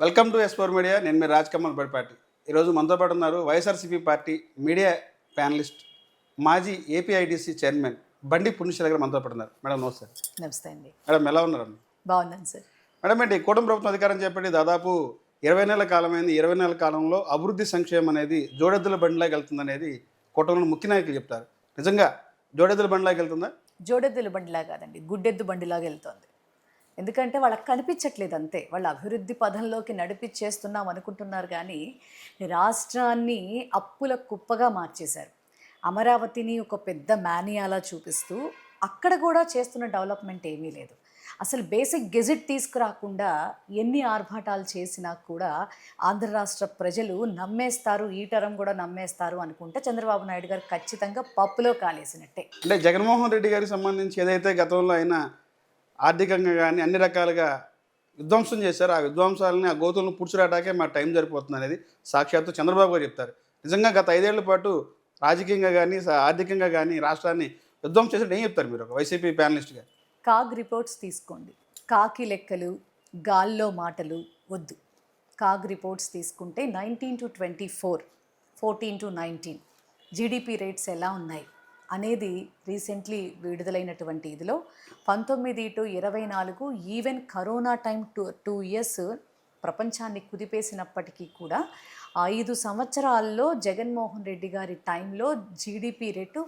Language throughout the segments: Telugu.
Welcome to ఎస్పోర్ media. నేను మీ రాజ్ కమల్ బడిపాటి. ఈరోజు మనతో పాటు ఉన్నారు వైఎస్ఆర్సీపీ పార్టీ మీడియా ప్యానలిస్ట్, మాజీ ఏపీఐడిసి చైర్మన్ బండి పుణ్యశీల గారు మనతో పాటు ఉన్నారు. మేడం నమస్తే. నమస్తే అండి. మేడం ఎలా ఉన్నారండి? బాగున్నాను సార్. మేడం ఏంటి కూటమి ప్రభుత్వం అధికారం చేపట్టి దాదాపు 20 నెలల కాలమైంది. 20 నెలల కాలంలో అభివృద్ధి సంక్షేమం అనేది జోడెద్దుల బండిలాగా వెళ్తుంది అనేది కూటమిలో ముఖ్య నాయకులు చెప్తారు. నిజంగా జోడెద్దుల బండిలాగా వెళ్తుందా? జోడెద్దుల బండిలా కాదండి, గుడ్డెద్దు బండిలాగా వెళ్తోంది. ఎందుకంటే వాళ్ళకి కనిపించట్లేదు అంతే. వాళ్ళు అభివృద్ధి పదంలోకి నడిపించేస్తున్నాం అనుకుంటున్నారు, కానీ రాష్ట్రాన్ని అప్పుల కుప్పగా మార్చేశారు. అమరావతిని ఒక పెద్ద మేనియాలా చూపిస్తూ అక్కడ కూడా చేస్తున్న డెవలప్మెంట్ ఏమీ లేదు. అసలు బేసిక్ గెజిట్ తీసుకురాకుండా ఎన్ని ఆర్భాటాలు చేసినా కూడా ఆంధ్ర రాష్ట్ర ప్రజలు నమ్మేస్తారు, ఈ తరం కూడా నమ్మేస్తారు అనుకుంటే చంద్రబాబు నాయుడు గారు ఖచ్చితంగా పప్పులో కాలేసినట్టే. అంటే జగన్మోహన్ రెడ్డి గారికి సంబంధించి ఏదైతే గతంలో అయినా ఆర్థికంగా కానీ అన్ని రకాలుగా విధ్వంసం చేశారు, ఆ విధ్వంసాలని, ఆ గోతులను పుడుచురాటాకే మా టైం సరిపోతుంది అనేది సాక్షాత్తు చంద్రబాబు గారు చెప్తారు. నిజంగా గత 5 ఏళ్ల పాటు రాజకీయంగా కానీ ఆర్థికంగా కానీ రాష్ట్రాన్ని విధ్వంసం చేసినట్టు ఏం చెప్తారు మీరు ఒక వైసీపీ ప్యానలిస్ట్గా? కాగ్ రిపోర్ట్స్ తీసుకోండి. కాకి లెక్కలు, గాల్లో మాటలు వద్దు. కాగ్ రిపోర్ట్స్ తీసుకుంటే 19 to 24, 14 to 19 జీడిపి రేట్స్ ఎలా ఉన్నాయి అనేది రీసెంట్లీ విడుదలైనటువంటి ఇదిలో 19 to 24 even corona time 2 years ప్రపంచాన్ని కుదిపేసినప్పటికీ కూడా 5 సంవత్సరాల్లో జగన్మోహన్ రెడ్డి గారి టైంలో జీడిపి రేటు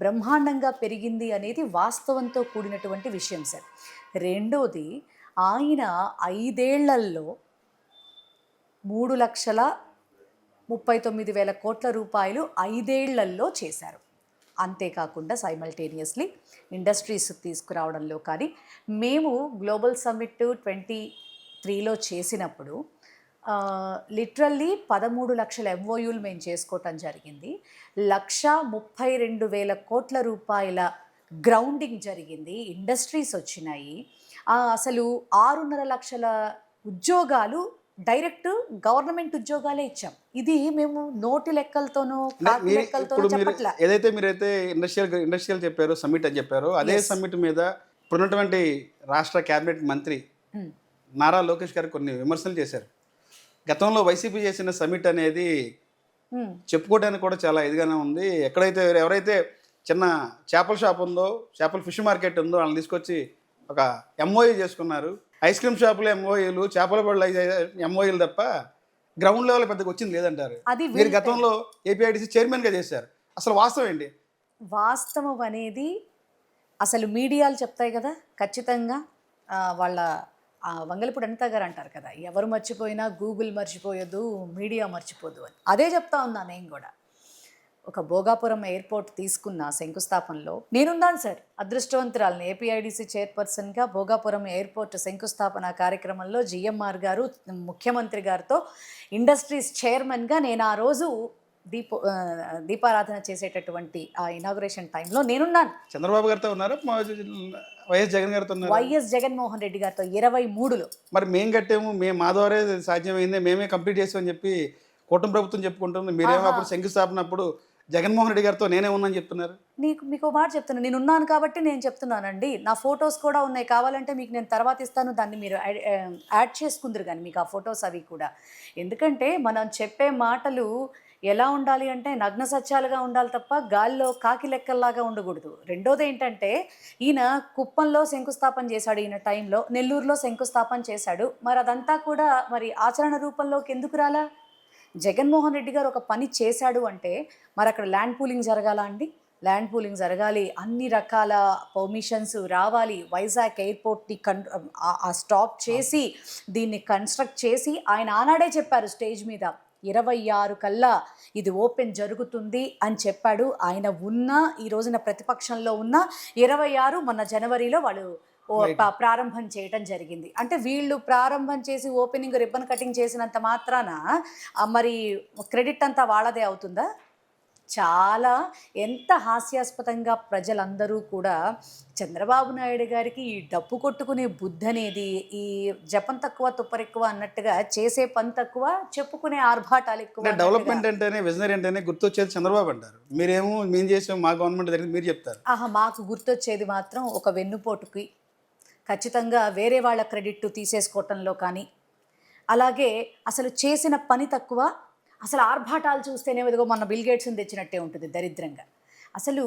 బ్రహ్మాండంగా పెరిగింది అనేది వాస్తవంతో కూడినటువంటి విషయం సార్. రెండోది, ఆయన 5 ఏళ్లలో 3,39,000 కోట్ల రూపాయలు 5 ఏళ్లలో చేశారు. అంతేకాకుండా సైమల్టేనియస్లీ ఇండస్ట్రీస్ తీసుకురావడంలో కానీ, మేము గ్లోబల్ సమ్మిట్ 23లో చేసినప్పుడు లిటరల్లీ 13 లక్షల MOUలు మేము చేసుకోవటం జరిగింది. 1,32,000 కోట్ల రూపాయల గ్రౌండింగ్ జరిగింది. ఇండస్ట్రీస్ వచ్చినాయి. అసలు 6.5 లక్షల ఉద్యోగాలు డైరెక్ట్ గవర్నమెంట్ ఉద్యోగాలే ఇచ్చాం. ఇది మేము నోటి లెక్కలతోనో చెప్పట్లా. ఏదైతే మీరైతే ఇండస్ట్రియల్ చెప్పారు, సమ్మిట్ అని చెప్పారు, అదే సమ్మిట్ మీద ఇప్పుడున్నటువంటి రాష్ట్ర కేబినెట్ మంత్రి నారా లోకేష్ గారు కొన్ని విమర్శలు చేశారు. గతంలో వైసీపీ చేసిన సమ్మిట్ అనేది చెప్పుకోవడానికి కూడా చాలా ఇదిగానే ఉంది. ఎవరైతే చిన్న చేపల షాప్ ఉందో, చేపల ఫిష్ మార్కెట్ ఉందో వాళ్ళని తీసుకొచ్చి ఒక MOU చేసుకున్నారు. ఐస్ క్రీమ్ షాపులు MOUలు, చేపల బళ్ళు MOUలు తప్ప గ్రౌండ్ లెవెల్ పెద్దగా వచ్చింది లేదంటారు. మీరు గతంలో ఏపీఐడిసి చైర్మన్గా చేశారు. అసలు వాస్తవం ఏంటి? వాస్తవం అనేది అసలు మీడియాలు చెప్తాయి కదా, ఖచ్చితంగా వాళ్ళ వంగలపూడి అనిత గారు అంటారు కదా, ఎవరు మర్చిపోయినా గూగుల్ మర్చిపోయదు, మీడియా మర్చిపోదు అని. అదే చెప్తా ఉన్నా నేను కూడా. ఒక భోగాపురం ఎయిర్పోర్ట్ తీసుకున్న శంకుస్థాపనలో నేనున్నాను సార్. అదృష్టవంతురాలని ఏపీఐడిసి చైర్పర్సన్గా భోగాపురం ఎయిర్పోర్ట్ శంకుస్థాపన కార్యక్రమంలో GMR గారు ముఖ్యమంత్రి గారితో ఇండస్ట్రీస్ చైర్మన్గా నేను ఆ రోజు దీపారాధన చేసేటటువంటి ఆ ఇనాగ్రేషన్ టైంలో నేనున్నాను. చంద్రబాబు గారితో ఉన్నారు, వైఎస్ జగన్ గారితో ఉన్నారు, వైఎస్ జగన్మోహన్ రెడ్డి గారితో 23లో. మరి మేము కట్టాము, మా ద్వారా సాధ్యమైంది, మేమే కంప్లీట్ చేసామని చెప్పి కూటమి ప్రభుత్వం చెప్పుకుంటుంది. మీరేమో అప్పుడు శంకుస్థాపన అప్పుడు జగన్మోహన్ రెడ్డి గారితో నేనే ఉన్నాను చెప్తున్నారు. మీకు మాట చెప్తున్నాను, నేను ఉన్నాను కాబట్టి నేను చెప్తున్నానండి. నా ఫొటోస్ కూడా ఉన్నాయి, కావాలంటే మీకు నేను తర్వాత ఇస్తాను, దాన్ని మీరు యాడ్ చేసుకుందరు కానీ మీకు ఆ ఫొటోస్ అవి కూడా. ఎందుకంటే మనం చెప్పే మాటలు ఎలా ఉండాలి అంటే నగ్న సత్యాలుగా ఉండాలి తప్ప గాల్లో కాకి లెక్కల్లాగా ఉండకూడదు. రెండోది ఏంటంటే, ఈయన కుప్పంలో శంకుస్థాపన చేశాడు, ఈయన టైంలో నెల్లూరులో శంకుస్థాపన చేశాడు. మరి అదంతా కూడా మరి ఆచరణ రూపంలోకి ఎందుకు రాలా? జగన్మోహన్ రెడ్డి గారు ఒక పని చేశాడు అంటే మరి అక్కడ ల్యాండ్ పూలింగ్ జరగాల అండి? ల్యాండ్ పూలింగ్ జరగాలి, అన్ని రకాల పర్మిషన్స్ రావాలి. వైజాగ్ ఎయిర్పోర్ట్ని స్టాప్ చేసి దీన్ని కన్స్ట్రక్ట్ చేసి ఆయన ఆనాడే చెప్పారు స్టేజ్ మీద 26 కల్లా ఇది ఓపెన్ జరుగుతుంది అని చెప్పాడు. ఆయన ఈ రోజున ప్రతిపక్షంలో ఉన్న 26 మొన్న జనవరిలో వాళ్ళు ప్రారంభం చేయటం జరిగింది. అంటే వీళ్ళు ప్రారంభం చేసి ఓపెనింగ్ రిబ్బన్ కటింగ్ చేసినంత మాత్రాన మరి క్రెడిట్ అంతా వాళ్ళదే అవుతుందా? చాలా ఎంత హాస్యాస్పదంగా ప్రజలందరూ కూడా చంద్రబాబు నాయుడు గారికి ఈ డప్పు కొట్టుకునే బుద్ధి అనేది, ఈ జపం తక్కువ తుప్పరెక్కువ అన్నట్టుగా చేసే పని తక్కువ, చెప్పుకునే ఆర్భాటాలు ఎక్కువ. డెవలప్మెంట్ అంటేనే, విజనరీ అంటేనే గుర్తొచ్చేది చంద్రబాబు అంటారు. మీరేమో మేము చేసాం, మా గవర్నమెంట్ జరిగింది మీరు చెప్తారు. మాకు గుర్తొచ్చేది మాత్రం ఒక వెన్నుపోటుకి ఖచ్చితంగా వేరే వాళ్ళ క్రెడిట్ తీసేసుకోవటంలో కానీ, అలాగే అసలు చేసిన పని తక్కువ, అసలు ఆర్భాటాలు చూస్తేనే ఇదిగో మొన్న బిల్ గేట్స్ని తెచ్చినట్టే ఉంటుంది దరిద్రంగా. అసలు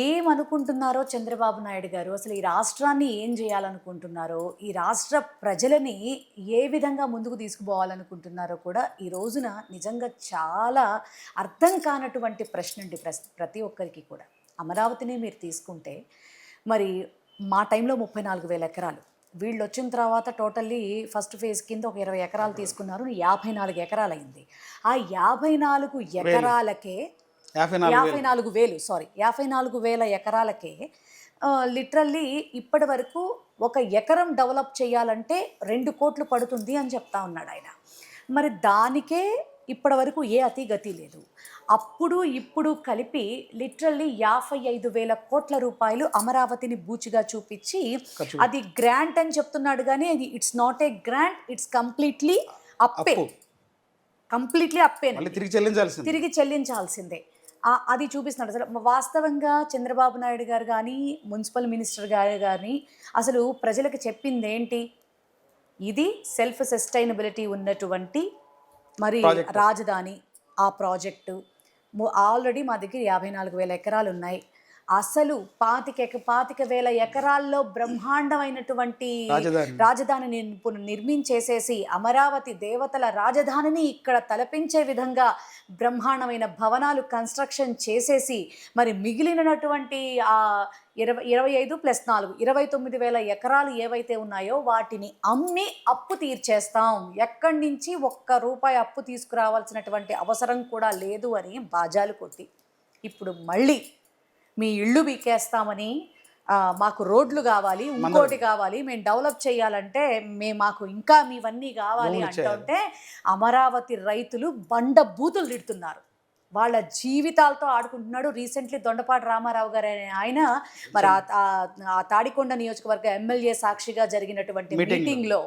ఏమనుకుంటున్నారో చంద్రబాబు నాయుడు గారు, అసలు ఈ రాష్ట్రాన్ని ఏం చేయాలనుకుంటున్నారో, ఈ రాష్ట్ర ప్రజలని ఏ విధంగా ముందుకు తీసుకుపోవాలనుకుంటున్నారో కూడా ఈ రోజున నిజంగా చాలా అర్థం కానటువంటి ప్రశ్న అండి ప్రతి ఒక్కరికి కూడా. అమరావతిని మీరు తీసుకుంటే మరి మా టైంలో 34,000 ఎకరాలు, వీళ్ళు వచ్చిన తర్వాత టోటల్లీ ఫస్ట్ ఫేజ్ కింద ఒక 20 ఎకరాలు తీసుకున్నారు, 54 ఎకరాలు అయింది. ఆ 54 ఎకరాలకే 54,000 ఎకరాలకే లిటరల్లీ ఇప్పటి వరకు ఒక ఎకరం డెవలప్ చేయాలంటే 2 కోట్లు పడుతుంది అని చెప్తా ఉన్నాడు ఆయన. మరి దానికే ఇప్పటి వరకు ఏ అతి గతి లేదు. అప్పుడు ఇప్పుడు కలిపి లిటరల్లీ 55,000 కోట్ల రూపాయలు అమరావతిని బూచిగా చూపించి అది గ్రాంట్ అని చెప్తున్నాడు, కానీ అది it's not a grant, it's completely అప్పే. కంప్లీట్లీ అప్పే, తిరిగి చెల్లించాల్సిందే. అది చూపిస్తున్నాడు. అసలు వాస్తవంగా చంద్రబాబు నాయుడు గారు కానీ, మున్సిపల్ మినిస్టర్ గారు కానీ అసలు ప్రజలకు చెప్పింది ఏంటి? ఇది సెల్ఫ్ సస్టైనబిలిటీ ఉన్నటువంటి మరి రాజధాని, ఆ ప్రాజెక్టు ఆల్రెడీ మా దగ్గర 54,000 ఎకరాలు ఉన్నాయి. అసలు 25,000 ఎకరాల్లో బ్రహ్మాండమైనటువంటి రాజధానిని నిర్మించేసేసి అమరావతి దేవతల రాజధానిని ఇక్కడ తలపించే విధంగా బ్రహ్మాండమైన భవనాలు కన్స్ట్రక్షన్ చేసేసి మరి మిగిలినటువంటి ఆ 25 + 4 29,000 ఎకరాలు ఏవైతే ఉన్నాయో వాటిని అమ్మి అప్పు తీర్చేస్తాం, ఎక్కడి నుంచి ₹1 అప్పు తీసుకురావాల్సినటువంటి అవసరం కూడా లేదు అని బాజాలు కొట్టి ఇప్పుడు మళ్ళీ మీ ఇళ్ళు బీకేస్తామని, మాకు రోడ్లు కావాలి, ఇంకోటి కావాలి, మేము డెవలప్ చేయాలంటే మాకు ఇంకా మీవన్నీ కావాలి అంటుంటే అమరావతి రైతులు బండ బూతులు తిడుతున్నారు. వాళ్ళ జీవితాలతో ఆడుకుంటున్నాడు. రీసెంట్లీ దొండపాటి రామారావు గారు ఆయన మరి ఆ తాడికొండ నియోజకవర్గ ఎమ్మెల్యే సాక్షిగా జరిగినటువంటి మీటింగ్లో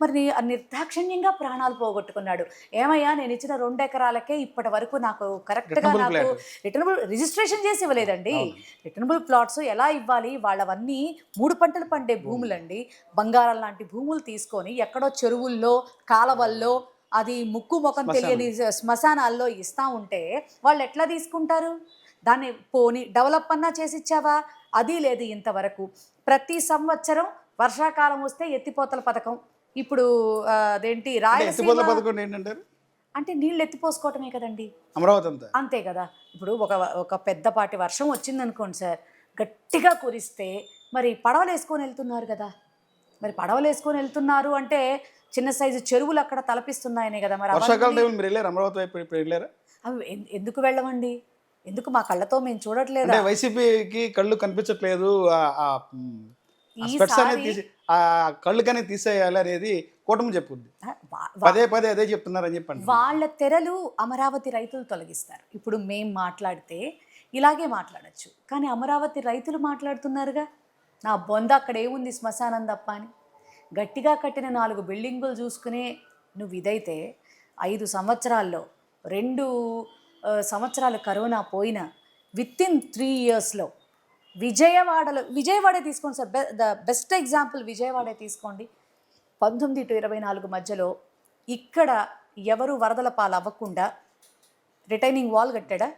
మరి నిర్దాక్షిణ్యంగా ప్రాణాలు పోగొట్టుకున్నాడు. ఏమయ్యా, నేను ఇచ్చిన 2 ఎకరాలకే ఇప్పటి వరకు నాకు కరెక్ట్గా నాకు రిటర్నబుల్ రిజిస్ట్రేషన్ చేసి ఇవ్వలేదండి. రిటర్నబుల్ ప్లాట్స్ ఎలా ఇవ్వాలి? వాళ్ళవన్నీ 3 పంటలు పండే భూములండి. బంగారం లాంటి భూములు తీసుకొని ఎక్కడో చెరువుల్లో, కాలవల్లో, అది ముక్కు ముఖం తెలియని శ్మశానాల్లో ఇస్తూ ఉంటే వాళ్ళు ఎట్లా తీసుకుంటారు? దాన్ని పోని డెవలప్ అన్నా చేసి ఇచ్చావా? అది లేదు ఇంతవరకు. ప్రతి సంవత్సరం వర్షాకాలం వస్తే ఎత్తిపోతల పథకం, ఇప్పుడు అదేంటి రాయలసీమ అంటే నీళ్ళు ఎత్తిపోసుకోవటమే కదండి అమరావతి అంతే కదా. ఇప్పుడు ఒక పెద్దపాటి వర్షం వచ్చిందనుకోండి సార్, గట్టిగా కురిస్తే మరి పడవలు వేసుకొని వెళ్తున్నారు కదా. మరి పడవలు వేసుకొని వెళ్తున్నారు అంటే చిన్న సైజు చెరువులు అక్కడ తలపిస్తున్నాయనే కదా. మరి అవి ఎందుకు వెళ్ళమండి? ఎందుకు మా కళ్ళతో మేము చూడట్లేదు? వైసీపీకి కళ్ళు కనిపించట్లేదు, కళ్ళు కానీ తీసేయాలి అనేది కూటమి చెప్పుద్ది. పదే అదే చెప్తున్నారని చెప్పండి. వాళ్ళ తెరలు అమరావతి రైతులు తొలగిస్తారు. ఇప్పుడు మేం మాట్లాడితే ఇలాగే మాట్లాడచ్చు, కానీ అమరావతి రైతులు మాట్లాడుతున్నారుగా, నా బొంద అక్కడ ఏముంది శ్మశానం తప్ప అని. గట్టిగా కట్టిన 4 బిల్డింగులు చూసుకునే నువ్వు ఇదైతే 5 సంవత్సరాల్లో 2 సంవత్సరాలు కరోనా పోయిన వితిన్ 3 ఇయర్స్లో విజయవాడే తీసుకోండి సార్, ద బెస్ట్ ఎగ్జాంపుల్ విజయవాడే తీసుకోండి. 19 to 24 మధ్యలో ఇక్కడ ఎవరు వరదల పాలు అవ్వకుండా రిటైనింగ్ వాల్ కట్టాడా?